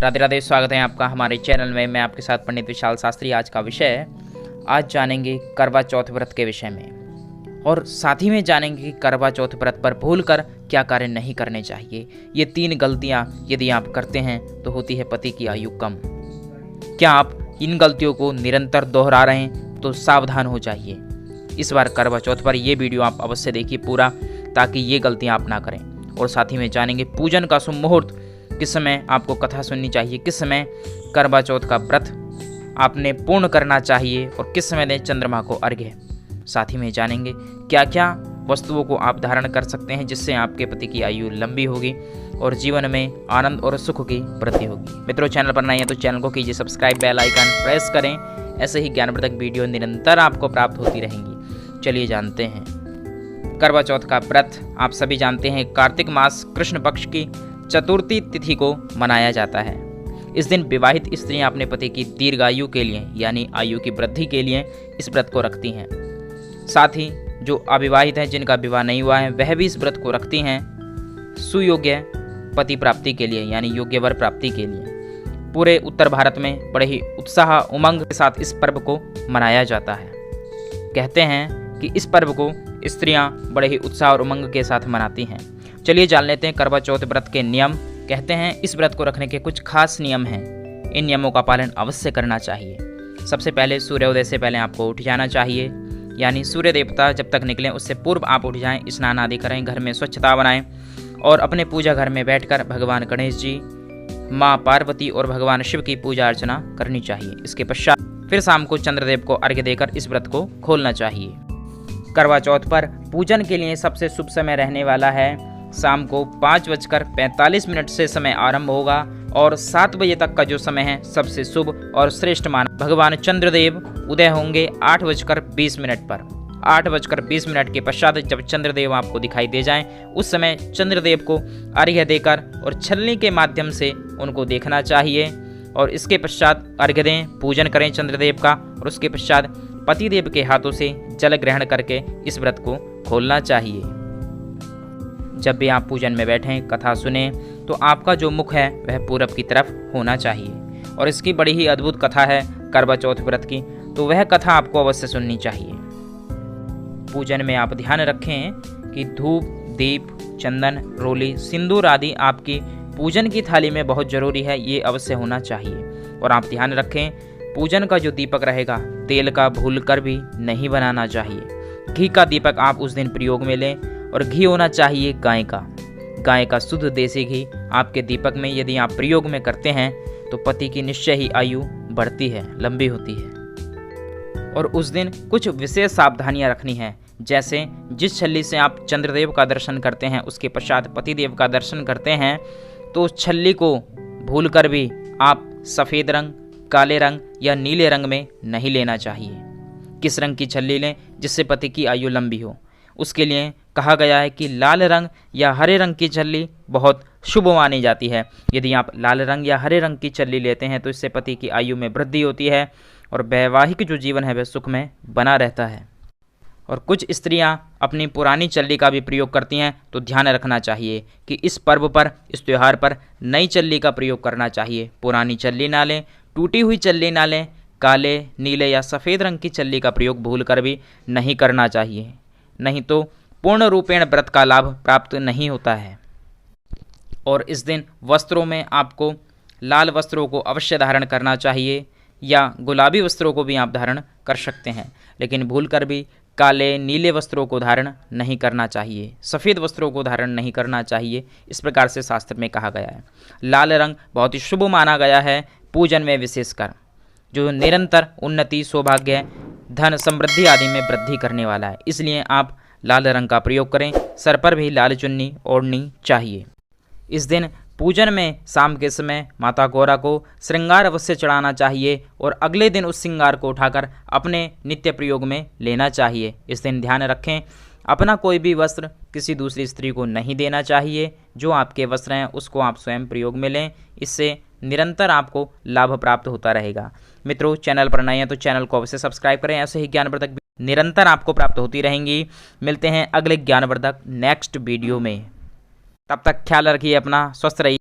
राधे राधे, स्वागत है आपका हमारे चैनल में। मैं आपके साथ पंडित विशाल शास्त्री। आज का विषय है, आज जानेंगे करवा चौथ व्रत के विषय में और साथ ही में जानेंगे कि करवा चौथ व्रत पर भूलकर क्या कार्य नहीं करने चाहिए। ये 3 गलतियां यदि आप करते हैं तो होती है पति की आयु कम। क्या आप इन गलतियों को निरंतर दोहरा रहे हैं तो सावधान हो जाइए। इस बार करवा चौथ पर यह वीडियो आप अवश्य देखिए पूरा, ताकि ये गलतियां आप ना करें। और साथ ही में जानेंगे पूजन का शुभ मुहूर्त, किस समय आपको कथा सुननी चाहिए, किस समय करवा चौथ का व्रत आपने पूर्ण करना चाहिए और किस समय दें चंद्रमा को अर्घ्य। साथ ही में जानेंगे क्या क्या वस्तुओं को आप धारण कर सकते हैं जिससे आपके पति की आयु लंबी होगी और जीवन में आनंद और सुख की वृद्धि होगी। मित्रों, चैनल पर नए हैं तो चैनल को कीजिए सब्सक्राइब, बेल आइकन प्रेस करें। ऐसे ही ज्ञानवर्धक वीडियो निरंतर आपको प्राप्त होती रहेंगी। चलिए जानते हैं। करवा चौथ का व्रत आप सभी जानते हैं, कार्तिक मास कृष्ण पक्ष की चतुर्थी तिथि को मनाया जाता है। इस दिन विवाहित स्त्रियां अपने पति की दीर्घायु के लिए यानी आयु की वृद्धि के लिए इस व्रत को रखती हैं। साथ ही जो अविवाहित हैं, जिनका विवाह नहीं हुआ है, वह भी इस व्रत को रखती हैं सुयोग्य पति प्राप्ति के लिए यानी योग्य वर प्राप्ति के लिए। पूरे उत्तर भारत में बड़े ही उत्साह उमंग के साथ इस पर्व को मनाया जाता है। कहते हैं कि इस पर्व को स्त्रियां बड़े ही उत्साह और उमंग के साथ मनाती हैं। चलिए जान लेते हैं करवा चौथ व्रत के नियम। कहते हैं इस व्रत को रखने के कुछ खास नियम हैं। इन नियमों का पालन अवश्य करना चाहिए। सबसे पहले सूर्योदय से पहले आपको उठ जाना चाहिए, यानी सूर्य देवता जब तक निकलें उससे पूर्व आप उठ जाएं, स्नान आदि करें, घर में स्वच्छता बनाएं और अपने पूजा घर में बैठकर भगवान गणेश जी, माँ पार्वती और भगवान शिव की पूजा अर्चना करनी चाहिए। इसके पश्चात फिर शाम को चंद्रदेव को अर्घ्य देकर इस व्रत को खोलना चाहिए। करवा चौथ पर पूजन के लिए सबसे शुभ समय रहने वाला है शाम को 5:45 से समय आरंभ होगा और 7 बजे तक का जो समय है सबसे शुभ और श्रेष्ठ माना। भगवान चंद्रदेव उदय होंगे 8:20 पर। 8:20 के पश्चात जब चंद्रदेव आपको दिखाई दे जाएं, उस समय चंद्रदेव को अर्घ्य देकर और छलनी के माध्यम से उनको देखना चाहिए और इसके पश्चात अर्घ्य दें, पूजन करें चंद्रदेव का और उसके पश्चात पतिदेव के हाथों से जल ग्रहण करके इस व्रत को खोलना चाहिए। जब भी आप पूजन में बैठें, कथा सुने, तो आपका जो मुख है वह पूरब की तरफ होना चाहिए। और इसकी बड़ी ही अद्भुत कथा है करवा चौथ व्रत की, तो वह कथा आपको अवश्य सुननी चाहिए। पूजन में आप ध्यान रखें कि धूप, दीप, चंदन, रोली, सिंदूर आदि आपकी पूजन की थाली में बहुत जरूरी है, ये अवश्य होना चाहिए। और आप ध्यान रखें पूजन का जो दीपक रहेगा तेल का भूलकर भी नहीं बनाना चाहिए। घी का दीपक आप उस दिन प्रयोग में लें और घी होना चाहिए गाय का शुद्ध देसी घी आपके दीपक में यदि आप प्रयोग में करते हैं तो पति की निश्चय ही आयु बढ़ती है, लंबी होती है। और उस दिन कुछ विशेष सावधानियां रखनी है, जैसे जिस छल्ली से आप चंद्रदेव का दर्शन करते हैं उसके पश्चात पतिदेव का दर्शन करते हैं, तो उस छल्ली को भूलकर भी आप सफ़ेद रंग, काले रंग या नीले रंग में नहीं लेना चाहिए। किस रंग की छल्ली लें जिससे पति की आयु लंबी हो? उसके लिए कहा गया है कि लाल रंग या हरे रंग की छल्ली बहुत शुभ मानी जाती है। यदि आप लाल रंग या हरे रंग की छल्ली लेते हैं तो इससे पति की आयु में वृद्धि होती है और वैवाहिक जो जीवन है वह सुख में बना रहता है। और कुछ स्त्रियां अपनी पुरानी छल्ली का भी प्रयोग करती हैं, तो ध्यान रखना चाहिए कि इस पर्व पर, इस त्यौहार पर नई छल्ली का प्रयोग करना चाहिए। पुरानी छल्ली ना लें, टूटी हुई छल्ली ना लें, काले, नीले या सफ़ेद रंग की छल्ली का प्रयोग भूलकर भी नहीं करना चाहिए, नहीं तो पूर्ण रूपेण व्रत का लाभ प्राप्त नहीं होता है। और इस दिन वस्त्रों में आपको लाल वस्त्रों को अवश्य धारण करना चाहिए या गुलाबी वस्त्रों को भी आप धारण कर सकते हैं, लेकिन भूलकर भी काले, नीले वस्त्रों को धारण नहीं करना चाहिए, सफ़ेद वस्त्रों को धारण नहीं करना चाहिए। इस प्रकार से शास्त्र में कहा गया है। लाल रंग बहुत ही शुभ माना गया है पूजन में, विशेषकर जो निरंतर उन्नति, सौभाग्य, धन, समृद्धि आदि में वृद्धि करने वाला है। इसलिए आप लाल रंग का प्रयोग करें। सर पर भी लाल चुन्नी ओढ़नी चाहिए। इस दिन पूजन में शाम के समय माता गौरा को श्रृंगार अवश्य चढ़ाना चाहिए और अगले दिन उस श्रृंगार को उठाकर अपने नित्य प्रयोग में लेना चाहिए। इस दिन ध्यान रखें अपना कोई भी वस्त्र किसी दूसरी स्त्री को नहीं देना चाहिए। जो आपके वस्त्र हैं उसको आप स्वयं प्रयोग में लें, इससे निरंतर आपको लाभ प्राप्त होता रहेगा। मित्रों, चैनल पर नए हैं तो चैनल को अवश्य सब्सक्राइब करें। ऐसे ही ज्ञानवर्धक निरंतर आपको प्राप्त होती रहेंगी। मिलते हैं अगले ज्ञानवर्धक नेक्स्ट वीडियो में। तब तक ख्याल रखिए अपना, स्वस्थ रहिए।